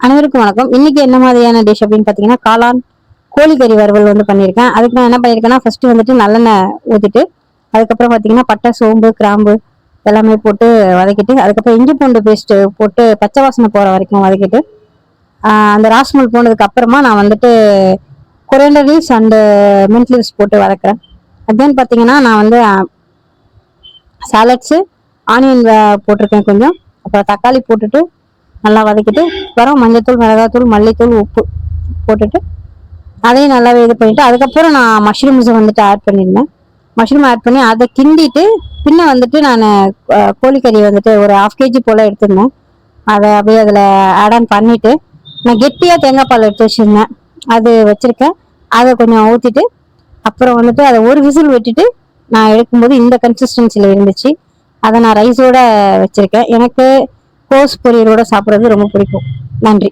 அனைவருக்கும் வணக்கம். இன்னைக்கு என்ன மாதிரியான டிஷ் அப்படின்னு பாத்தீங்கன்னா, காளான் கோழிக்கறி வறுவல் வந்து பண்ணியிருக்கேன். அதுக்கு நான் என்ன பண்ணியிருக்கேன்னா, ஃபர்ஸ்ட் வந்துட்டு நல்லெண்ணெய் ஊத்திட்டு, அதுக்கப்புறம் பாத்தீங்கன்னா பட்டை, சோம்பு, கிராம்பு எல்லாமே போட்டு வதக்கிட்டு, அதுக்கப்புறம் இஞ்சி பூண்டு பேஸ்ட் போட்டு பச்சை வாசனை போற வரைக்கும் வதக்கிட்டு, அந்த ராஸ்மல் போனதுக்கு அப்புறமா நான் வந்துட்டு coriander leaves and mint leaves போட்டு வதக்குறேன். அதான் பாத்தீங்கன்னா நான் வந்து சாலட்ஸு ஆனியன் போட்டிருக்கேன் கொஞ்சம், அப்புறம் தக்காளி போட்டுட்டு நல்லா வதக்கிட்டு, அப்புறம் மஞ்சத்தூள், மிளகாத்தூள், மல்லித்தூள், உப்பு போட்டுட்டு அதையும் நல்லாவே இது பண்ணிட்டு, அதுக்கப்புறம் நான் மஷ்ரூம்ஸை வந்துட்டு ஆட் பண்ணியிருந்தேன். மஷ்ரூம் ஆட் பண்ணி அதை கிண்டிட்டு, பின்ன வந்துட்டு நான் கோழிக்கறி வந்துட்டு ஒரு 1/2 kg போல எடுத்திருந்தேன். அதை அப்படியே அதில் ஆட் ஆன் பண்ணிட்டு, நான் கெட்டியாக தேங்காய் பால் எடுத்து வச்சிருந்தேன், அது வச்சிருக்கேன். அதை கொஞ்சம் ஊற்றிட்டு, அப்புறம் வந்துட்டு அதை ஒரு விசில் விட்டுட்டு நான் எடுக்கும்போது இந்த கன்சிஸ்டன்சியில் இருந்துச்சு. அதை நான் ரைஸோட வச்சிருக்கேன். எனக்கு கோஸ் பொரியலோட சாப்பிட்றது ரொம்ப பிடிக்கும். நன்றி.